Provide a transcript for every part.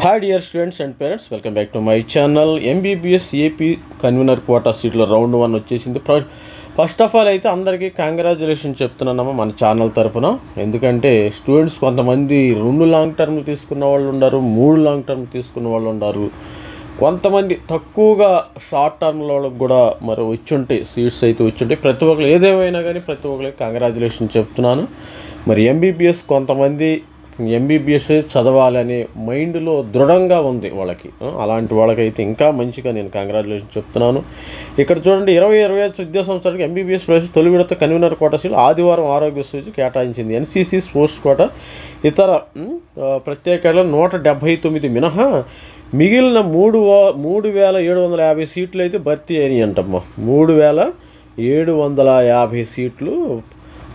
Hi dear students and parents, welcome back to my channel. MBBS AP convener quota సీట్లో round 1 వచ్చేసింది. First of all అయితే అందరికీ congratulation చెప్తున్నానమ్మా మన channel తరపున. ఎందుకంటే స్టూడెంట్స్ కొంతమంది 2 లాంగ్ టర్మ్ తీసుకున్న వాళ్ళు ఉన్నారు, 3 లాంగ్ టర్మ్ తీసుకున్న వాళ్ళు ఉన్నారు, కొంతమంది తక్కువగా షార్ట్ టర్మ్లో వాళ్ళకి కూడా మరి వచ్చుంటాయి, సీట్స్ అయితే వచ్చుంటాయి. ప్రతి ఒక్కరు ఏదేమైనా కానీ ప్రతి ఒక్కరికి కంగ్రాచులేషన్ చెప్తున్నాను. మరి ఎంబీబీఎస్ కొంతమంది ఎంబీబీఎస్ చదవాలనే మైండ్లో దృఢంగా ఉంది వాళ్ళకి. అలాంటి వాళ్ళకైతే ఇంకా మంచిగా నేను కంగ్రాచులేషన్ చెప్తున్నాను. ఇక్కడ చూడండి, 2025 విద్యా సంవత్సరానికి ఎంబీబీఎస్ ప్రవేశ తొలి విడత కన్వీనర్ కోటా సీట్లు ఆదివారం ఆరోగ్యశ్రీ కేటాయించింది. ఎన్సీసీ స్పోర్ట్స్ కోటా ఇతర ప్రత్యేక 179 మినహా మిగిలిన 3,750 సీట్లు అయితే భర్తీ అయినాయి అంటమ్మా. 3,750 సీట్లు.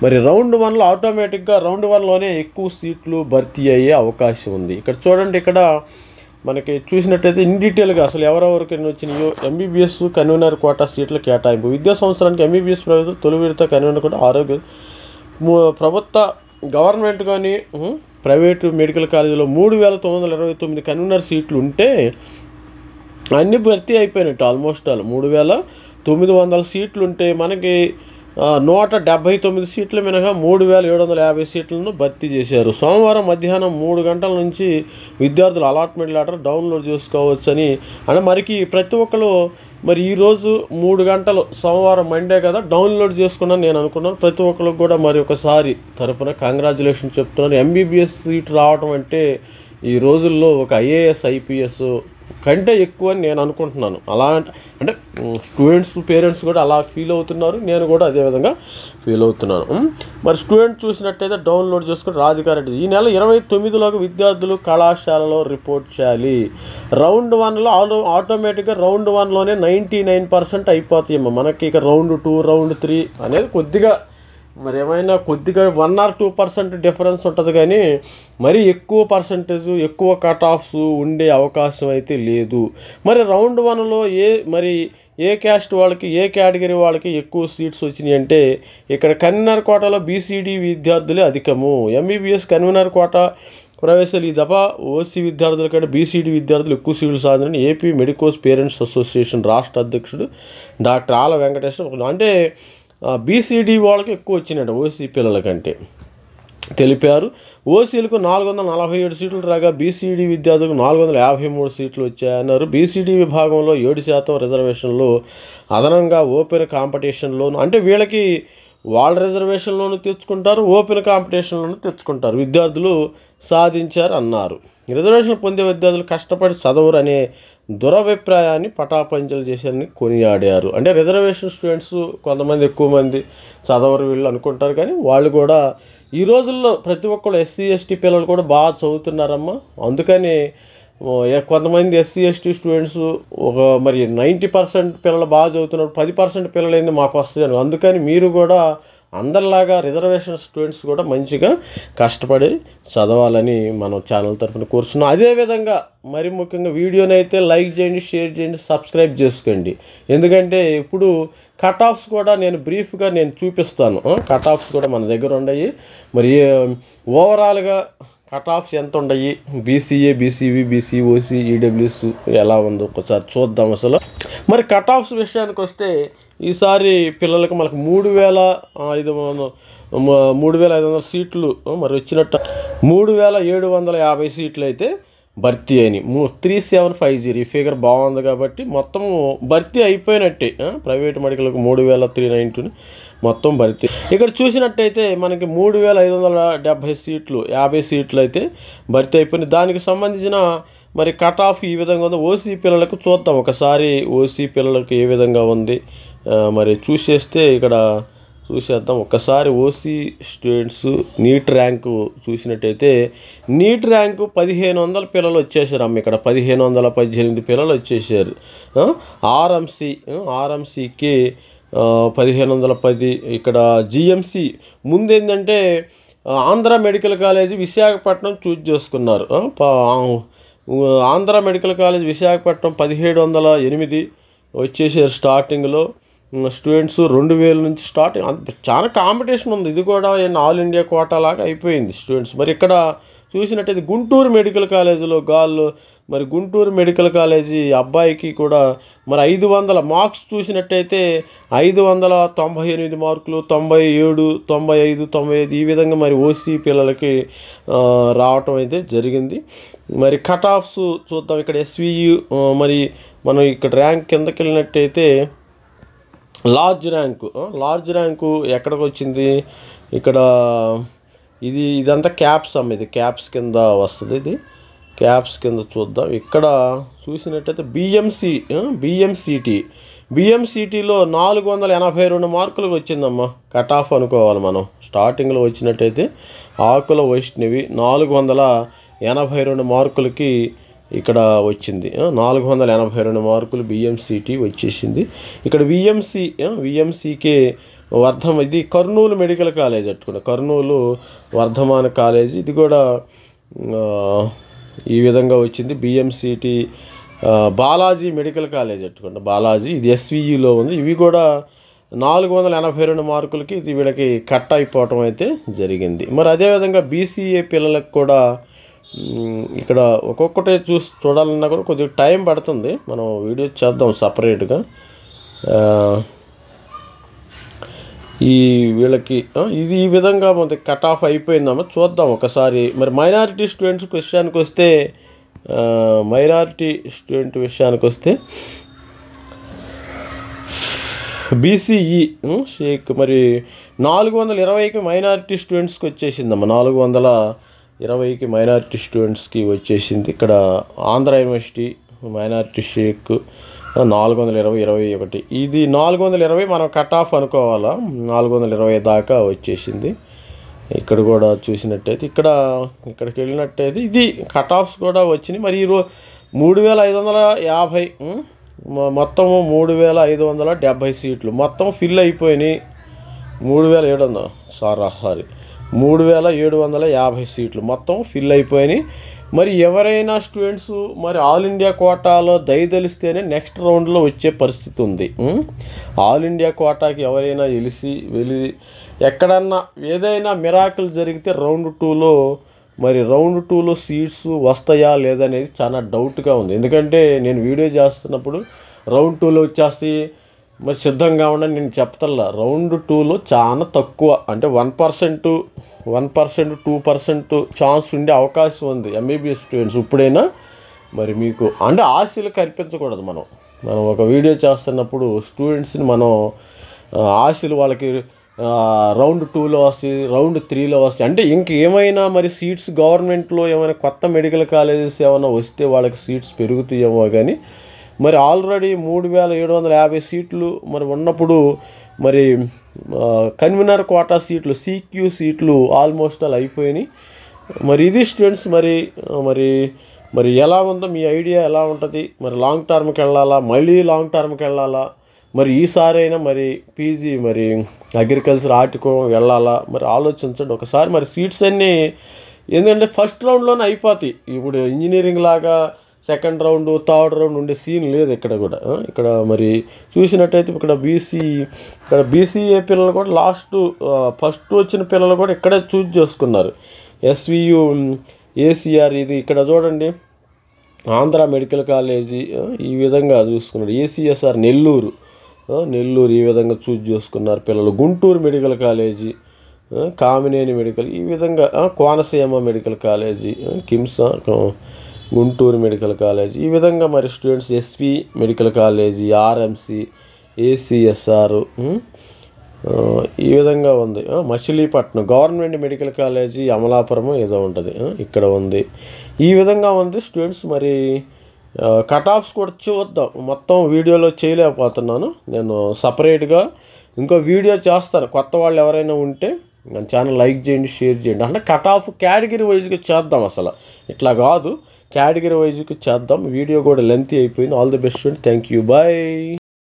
మరి రౌండ్ 1లో ఆటోమేటిక్గా రౌండ్ 1లోనే ఎక్కువ సీట్లు భర్తీ అయ్యే అవకాశం ఉంది. ఇక్కడ చూడండి, ఇక్కడ మనకి చూసినట్టయితే ఇన్ డీటెయిల్గా అసలు ఎవరెవరికి వచ్చినాయో ఎంబీబీఎస్ కన్వీనర్ కోటా సీట్ల కేటాయింపు. విద్యా సంవత్సరానికి ఎంబీబీఎస్ ప్రవేశ తొలి విడత కన్వీనర్ కోటా ఆరోగ్య ప్రభుత్వ గవర్నమెంట్ కానీ ప్రైవేటు మెడికల్ కాలేజీలో 3,929 కన్వీనర్ సీట్లు ఉంటే అన్నీ భర్తీ అయిపోయినట్టు. ఆల్మోస్ట్ ఆల్ 3,900 సీట్లు ఉంటే మనకి 179 సీట్ల మినహా 3,750 సీట్లను భర్తీ చేశారు. సోమవారం మధ్యాహ్నం 3 గంటల నుంచి విద్యార్థులు అలాట్మెంట్ లెటర్ డౌన్లోడ్ చేసుకోవచ్చని అంటే మరికి ప్రతి ఒక్కరు మరి ఈరోజు 3 గంటలు సోమవారం మండే కదా డౌన్లోడ్ చేసుకున్నాను నేను అనుకున్నాను. ప్రతి ఒక్కరికి కూడా మరి ఒకసారి తరపున కంగ్రాచులేషన్ చెప్తున్నాను. ఎంబీబీఎస్ సీట్ రావడం అంటే ఈ రోజుల్లో ఒక ఐఏఎస్ ఐపీఎస్ కంటే ఎక్కువ అని నేను అనుకుంటున్నాను. అలా అంటే స్టూడెంట్స్ పేరెంట్స్ కూడా అలా ఫీల్ అవుతున్నారు, నేను కూడా అదేవిధంగా ఫీల్ అవుతున్నాను. మరి స్టూడెంట్ చూసినట్టయితే డౌన్లోడ్ చేసుకుని రాధికారెడ్డి ఈ నెల 29లోకి విద్యార్థులు కళాశాలలో రిపోర్ట్ చేయాలి. రౌండ్ 1లో ఆటోమేటిక్గా రౌండ్ 1లోనే 99% అయిపోతాయమ్మా. మనకి ఇక రౌండ్ 2 రౌండ్ 3 అనేది కొద్దిగా మరి ఏమైనా కొద్దిగా 1 or 2% డిఫరెన్స్ ఉంటుంది, కానీ మరీ ఎక్కువ పర్సంటేజ్ ఎక్కువ కట్ ఆఫ్స్ ఉండే అవకాశం అయితే లేదు. మరి రౌండ్ 1లో ఏ క్యాస్ట్ వాళ్ళకి ఏ కేటగిరీ వాళ్ళకి ఎక్కువ సీట్స్ వచ్చినాయి అంటే ఇక్కడ కన్వీనర్ కోటాలో బీసీడీ విద్యార్థులే అధికము. ఎంబీబీఎస్ కన్వీనర్ కోటా ప్రవేశాలు ఈ దఫా ఓసీ విద్యార్థుల కంటే బీసీడీ విద్యార్థులు ఎక్కువ సీట్లు సాధించని ఏపీ మెడికోస్ పేరెంట్స్ అసోసియేషన్ రాష్ట్ర అధ్యక్షుడు డాక్టర్ ఆల వెంకటేశ్వర అంటే బీసీడీ వాళ్ళకి ఎక్కువ వచ్చినాయంట ఓసీ పిల్లల కంటే తెలిపారు. ఓసీలకు 447 సీట్లు రాగా బీసీడీ విద్యార్థులకు 453 సీట్లు వచ్చాయన్నారు. బీసీడీ విభాగంలో 7% రిజర్వేషన్లు అదనంగా ఓపెన్ కాంపిటీషన్లోను అంటే వీళ్ళకి వాళ్ళ రిజర్వేషన్లోనూ తెచ్చుకుంటారు, ఓపెన్ కాంపిటీషన్లోనూ తెచ్చుకుంటారు విద్యార్థులు సాధించారు అన్నారు. రిజర్వేషన్ పొందే విద్యార్థులు కష్టపడి చదవరు అనే దురభిప్రాయాన్ని పటాపంచలు చేశారని కొనియాడారు. అంటే రిజర్వేషన్ స్టూడెంట్స్ కొంతమంది ఎక్కువ మంది చదవరు వీళ్ళు అనుకుంటారు, కానీ వాళ్ళు కూడా ఈ రోజుల్లో ప్రతి ఒక్కరు ఎస్సీ ఎస్టీ పిల్లలు కూడా బాగా చదువుతున్నారమ్మా. అందుకని కొంతమంది ఎస్సీ ఎస్టీ స్టూడెంట్స్ మరి 90% పిల్లలు బాగా చదువుతున్నారు, 10% పిల్లలు ఏంది మాకు వస్తుంది. అందుకని మీరు కూడా అందరిలాగా రిజర్వేషన్ స్టూడెంట్స్ కూడా మంచిగా కష్టపడి చదవాలని మనం ఛానల్ తరఫున కోరుతున్నాం. అదేవిధంగా మరి ముఖ్యంగా వీడియోని అయితే లైక్ చేయండి, షేర్ చేయండి, సబ్స్క్రైబ్ చేసుకోండి. ఎందుకంటే ఇప్పుడు కట్ ఆఫ్స్ కూడా నేను బ్రీఫ్గా చూపిస్తాను. కట్ ఆఫ్స్ కూడా మన దగ్గర ఉన్నాయి. మరి ఓవరాల్గా కట్ ఆఫ్స్ ఎంత ఉన్నాయి, బీసీఏ బీసీబీ బీసీఓసీ ఈడబ్ల్యూఎస్ ఎలా ఉందో ఒకసారి చూద్దాం. అసలు మరి కట్ ఆఫ్స్ విషయానికి వస్తే ఈసారి పిల్లలకు మనకు 3,500 సీట్లు మరి వచ్చినట్టు 3,750 సీట్లు అయితే భర్తీ అయినాయి. 3,750 ఈ ఫిగర్ బాగుంది కాబట్టి మొత్తం భర్తీ అయిపోయినట్టే. ప్రైవేట్ మెడికల్కి 3,390 మొత్తం భర్తీ. ఇక్కడ చూసినట్టయితే మనకి 3,570 సీట్లు 50 సీట్లు అయితే భర్తీ అయిపోయినాయి. దానికి సంబంధించిన మరి కట్ ఆఫ్ ఈ విధంగా ఉంది. ఓసీ పిల్లలకు చూద్దాం ఒకసారి, ఓసీ పిల్లలకు ఏ విధంగా ఉంది మరి చూసేద్దాం ఒకసారి. ఓసీ స్టూడెంట్స్ నీట్ ర్యాంకు చూసినట్టయితే నీట్ ర్యాంకు 1,500 పిల్లలు వచ్చేసారు అమ్మ. ఇక్కడ 1,518 పిల్లలు వచ్చేసారు. ఆర్ఎంసీకి 1,510. ఇక్కడ జిఎంసి ముందేంటంటే Andhra medical college Visakhapatnam choose చేసుకున్నారు. ఆంధ్ర మెడికల్ కాలేజ్ విశాఖపట్నం 1,708 వచ్చేసారు స్టార్టింగ్లో. స్టూడెంట్స్ 2000 నుంచి స్టార్టింగ్ చాలా కాంపిటీషన్ ఉంది. ఇది కూడా ఆల్ ఇండియా కోటా లాగా అయిపోయింది స్టూడెంట్స్. మరి ఇక్కడ చూసినట్టయితే గుంటూరు మెడికల్ కాలేజీలో గాల్లో మరి గుంటూరు మెడికల్ కాలేజీ అబ్బాయికి కూడా మరి 500 మార్క్స్ చూసినట్టయితే 598 మార్కులు, 97, 95, 95 ఈ విధంగా మరి ఓసీ పిల్లలకి రావటం అయితే జరిగింది. మరి కట్ ఆఫ్స్ చూద్దాం. ఇక్కడ ఎస్వియు మరి మనం ఇక్కడ ర్యాంక్ కిందకి వెళ్ళినట్టయితే లార్జ్ ర్యాంకు ఎక్కడికి వచ్చింది? ఇక్కడ ఇదంతా క్యాప్స్ ఇది క్యాప్స్ కింద వస్తుంది. ఇది క్యాప్స్ కింద చూద్దాం. ఇక్కడ చూసినట్టయితే బిఎంసిటీలో 482 మార్కులకు వచ్చిందమ్మా. కట్ ఆఫ్ అనుకోవాలి మనం. స్టార్టింగ్లో వచ్చినట్టయితే ఆకుల వైష్ణవి 482 మార్కులకి ఇక్కడ వచ్చింది. 482 మార్కులు బిఎంసిటీ వచ్చేసింది. ఇక్కడ విఎంసీకే ఇది కర్నూలు మెడికల్ కాలేజ్ అట్టుకుండా కర్నూలు వర్ధమాన కాలేజీ. ఇది కూడా ఈ విధంగా వచ్చింది. బిఎంసిటీ బాలాజీ మెడికల్ కాలేజ్ అట్టుకుండా బాలాజీ ఇది ఎస్వియులో ఉంది. ఇవి కూడా 482 మార్కులకి ఇది వీళ్ళకి కట్ అయిపోవటం అయితే జరిగింది. మరి అదేవిధంగా బీసీఏ పిల్లలకు కూడా ఇక్కడ ఒక్కొక్కటే చూడాలన్నా కూడా కొద్దిగా టైం పడుతుంది. మనం వీడియో చేద్దాం సపరేట్గా. వీళ్ళకి ఇది ఈ విధంగా మనకి కట్ ఆఫ్ అయిపోయిందమ్మా. చూద్దాం ఒకసారి. మరి మైనారిటీ స్టూడెంట్స్ విషయానికి వస్తే బీసీఈ షేక్ మరి 420కి మైనారిటీ స్టూడెంట్స్కి వచ్చేసిందమ్మా. 420కి మైనారిటీ స్టూడెంట్స్కి వచ్చేసింది. ఇక్కడ ఆంధ్ర యూనివర్సిటీ మైనారిటీ షేక్ 420, ఇది 420 మనం కట్ ఆఫ్ అనుకోవాలా. 420 దాకా వచ్చేసింది. ఇక్కడ కూడా చూసినట్టయితే ఇక్కడికి వెళ్ళినట్టయితే ఇది కట్ ఆఫ్స్ కూడా వచ్చినాయి. మరి 3550 మొత్తము 3570 సీట్లు మొత్తం ఫిల్ అయిపోయినాయి. 3750 సీట్లు మొత్తం ఫిల్ అయిపోయినాయి. మరి ఎవరైనా స్టూడెంట్స్ మరి ఆల్ ఇండియా కోటాలో దయదలిస్తేనే నెక్స్ట్ రౌండ్లో వచ్చే పరిస్థితి ఉంది. ఆల్ ఇండియా కోటాకి ఎవరైనా వెళ్ళి ఎక్కడన్నా ఏదైనా మిరాకిల్ జరిగితే రౌండ్ 2లో సీట్స్ వస్తాయా లేదనేది చాలా డౌట్గా ఉంది. ఎందుకంటే నేను వీడియో చేస్తున్నప్పుడు రౌండ్ 2లో వచ్చేస్తాయి మరి సిద్ధంగా ఉండని నేను చెప్తల్లా. రౌండ్ 2లో చాలా తక్కువ, అంటే 1%, 2% ఛాన్స్ ఉండే అవకాశం ఉంది ఎంబీబీఎస్ స్టూడెంట్స్. ఇప్పుడైనా మరి మీకు అంటే ఆశలు కల్పించకూడదు. మనం ఒక వీడియో చేస్తున్నప్పుడు స్టూడెంట్స్ని మనం ఆశలు వాళ్ళకి రౌండ్ 2లో వస్తాయి, రౌండ్ 3లో వస్తాయి అంటే ఇంకేమైనా మరి సీట్స్ గవర్నమెంట్లో ఏమైనా కొత్త మెడికల్ కాలేజెస్ ఏమైనా వస్తే వాళ్ళకి సీట్స్ పెరుగుతాయేమో. కానీ మరి ఆల్రెడీ 3750 సీట్లు మరి ఉన్నప్పుడు మరి కన్వీనర్ కోటా సీట్లు సిక్యూ సీట్లు ఆల్మోస్ట్ అలా అయిపోయినాయి. మరి ఇది స్టూడెంట్స్ మరి ఎలా ఉందో మీ ఐడియా ఎలా ఉంటుంది? మరి లాంగ్ టర్మ్కి వెళ్ళాలా, మళ్ళీ లాంగ్ టర్మ్కి వెళ్ళాలా, మరి ఈసారైనా మరి పీజీ మరి అగ్రికల్చర్ ఆర్టికో వెళ్ళాలా? మరి ఆలోచించండి ఒకసారి. మరి సీట్స్ అన్నీ ఎందుకంటే ఫస్ట్ రౌండ్లోనే అయిపోతాయి. ఇప్పుడు ఇంజనీరింగ్ లాగా సెకండ్ రౌండ్, థర్డ్ రౌండ్ ఉండే సీన్ లేదు ఇక్కడ కూడా. ఇక్కడ మరి చూసినట్టయితే ఇక్కడ బీసీఏ పిల్లలు కూడా ఫస్ట్ వచ్చిన పిల్లలు కూడా ఇక్కడే చూజ్ చేసుకున్నారు. ఎస్వియు ఏసీఆర్ ఇది ఇక్కడ చూడండి, ఆంధ్ర మెడికల్ కాలేజీ ఈ విధంగా చూసుకున్నారు. ఏసీఎస్ఆర్ నెల్లూరు ఈ విధంగా చూజ్ చేసుకున్నారు పిల్లలు. Guntur medical college, Kamineni medical ఈ విధంగా, Konaseema medical college, KIMS Guntur medical college ఈ విధంగా మరి students SV medical college, RMC, ACSR ఈ విధంగా ఉంది. Machilipatnam government medical college Amalapuram ఏదో ఉంటుంది ఇక్కడ ఉంది. ఈ విధంగా ఉంది స్టూడెంట్స్. మరి కట్ ఆఫ్స్ కూడా చూద్దాం. మొత్తం వీడియోలో చేయలేకపోతున్నాను, నేను సపరేట్గా ఇంకో వీడియో చేస్తాను. కొత్త వాళ్ళు ఎవరైనా ఉంటే మన ఛానల్ లైక్ చేయండి, షేర్ చేయండి. అంటే కట్ ఆఫ్ కేటగిరీ వైజ్గా చేద్దాం. అసలు ఇట్లా కాదు, కేటగిరీ వైజ్కి చేద్దాం. వీడియో కూడా లెంతీ అయిపోయింది. All the best friend, thank you, bye.